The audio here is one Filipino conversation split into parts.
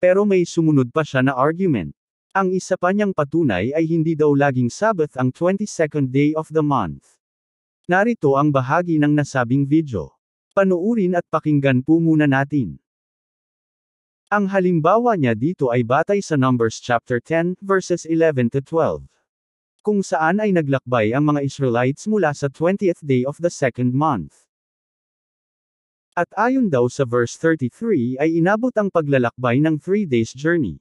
Pero may sumunod pa siya na argument. Ang isa pa niyang patunay ay hindi daw laging Sabbath ang 22nd day of the month. Narito ang bahagi ng nasabing video. Panuurin at pakinggan po muna natin. Ang halimbawa niya dito ay batay sa Numbers chapter 10, verses 11 to 12. Kung saan ay naglakbay ang mga Israelites mula sa 20th day of the second month. At ayon daw sa verse 33 ay inabot ang paglalakbay ng 3 days journey.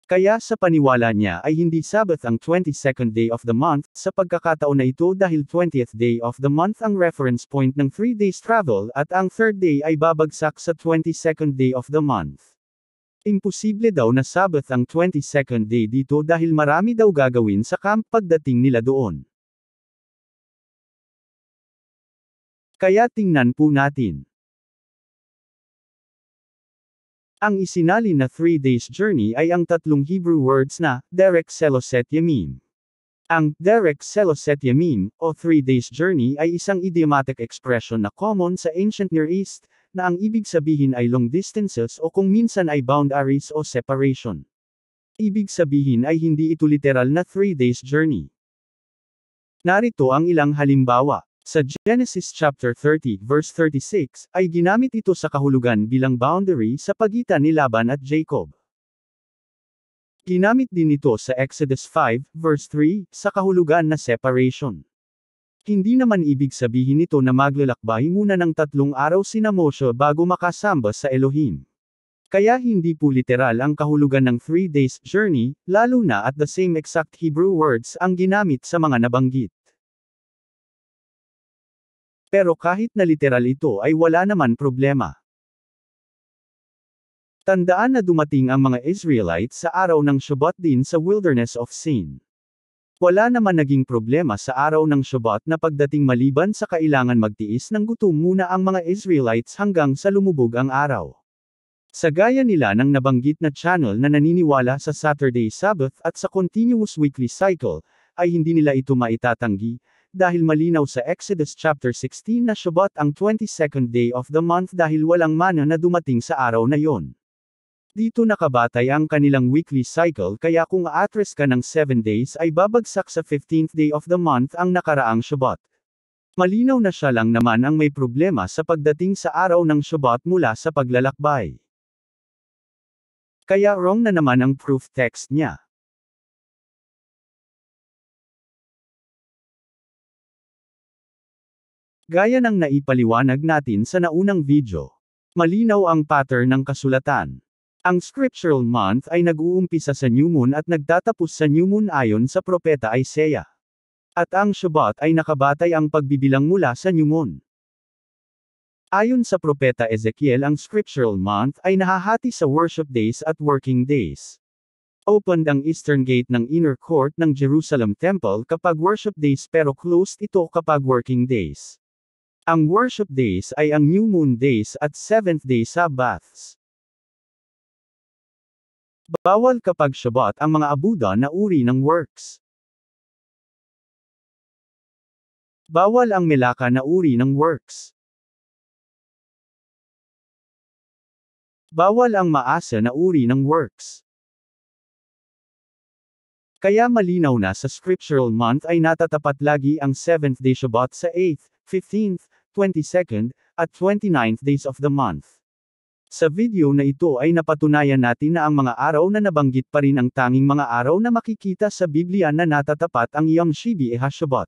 Kaya sa paniwala niya ay hindi Sabbath ang 22nd day of the month, sa pagkakataon na ito dahil 20th day of the month ang reference point ng 3 days travel at ang 3rd day ay babagsak sa 22nd day of the month. Imposible daw na Sabbath ang 22nd day dito dahil marami daw gagawin sa camp pagdating nila doon. Kaya tingnan po natin. Ang isinalin na 3 days journey ay ang tatlong Hebrew words na, Derek Seloset Yamim. Ang, Derek Seloset Yamim, o 3 days journey ay isang idiomatic expression na common sa Ancient Near East, na ang ibig sabihin ay long distances o kung minsan ay boundaries o separation. Ibig sabihin ay hindi ito literal na 3 days journey. Narito ang ilang halimbawa. Sa Genesis chapter 30 verse 36, ay ginamit ito sa kahulugan bilang boundary sa pagitan ni Laban at Jacob. Ginamit din ito sa Exodus 5 verse 3, sa kahulugan na separation. Hindi naman ibig sabihin nito na maglalakbay muna ng 3 araw sina Moshe bago makasamba sa Elohim. Kaya hindi po literal ang kahulugan ng 3 days journey, lalo na at the same exact Hebrew words ang ginamit sa mga nabanggit. Pero kahit na literal ito ay wala naman problema. Tandaan na dumating ang mga Israelites sa araw ng Shabbat din sa Wilderness of Sin. Wala naman naging problema sa araw ng Shabbat na pagdating maliban sa kailangan magtiis ng gutom muna ang mga Israelites hanggang sa lumubog ang araw. Sa gaya nila ng nabanggit na channel na naniniwala sa Saturday Sabbath at sa continuous weekly cycle, ay hindi nila ito maitatanggi, dahil malinaw sa Exodus chapter 16 na Shabbat ang 22nd day of the month dahil walang mana na dumating sa araw na yon. Dito nakabatay ang kanilang weekly cycle kaya kung aatres ka ng 7 days ay babagsak sa 15th day of the month ang nakaraang Shabbat. Malinaw na siya lang naman ang may problema sa pagdating sa araw ng Shabbat mula sa paglalakbay. Kaya wrong na naman ang proof text niya. Gaya ng naipaliwanag natin sa naunang video. Malinaw ang pattern ng kasulatan. Ang scriptural month ay nag-uumpisa sa new moon at nagtatapos sa new moon ayon sa propeta Isaiah. At ang Shabbat ay nakabatay ang pagbibilang mula sa new moon. Ayon sa propeta Ezekiel ang scriptural month ay nahahati sa worship days at working days. Opened ang eastern gate ng inner court ng Jerusalem Temple kapag worship days pero closed ito kapag working days. Ang worship days ay ang new moon days at 7th day Sabbaths. Bawal kapag Shabbat ang mga abuda na uri ng works. Bawal ang melaka na uri ng works. Bawal ang maasa na uri ng works. Kaya malinaw na sa scriptural month ay natatapat lagi ang 7th day Shabbat sa 8th, 15th, 22nd, at 29th days of the month. Sa video na ito ay napatunayan natin na ang mga araw na nabanggit pa rin ang tanging mga araw na makikita sa Biblia na natatapat ang Yom Shibi HaShabbat.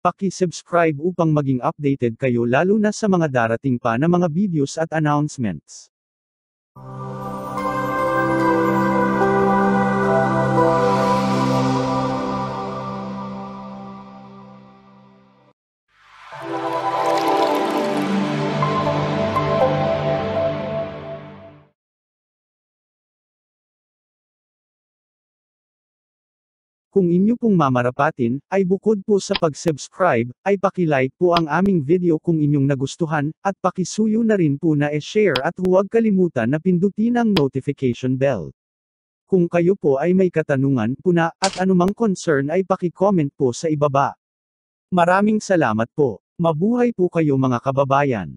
Paki-subscribe upang maging updated kayo lalo na sa mga darating pa na mga videos at announcements. Kung inyo pong mamarapatin, ay bukod po sa pag-subscribe, ay paki-like po ang aming video kung inyong nagustuhan, at pakisuyo na rin po na e-share at huwag kalimutan na pindutin ang notification bell. Kung kayo po ay may katanungan po na, at anumang concern ay paki-comment po sa ibaba. Maraming salamat po. Mabuhay po kayo mga kababayan.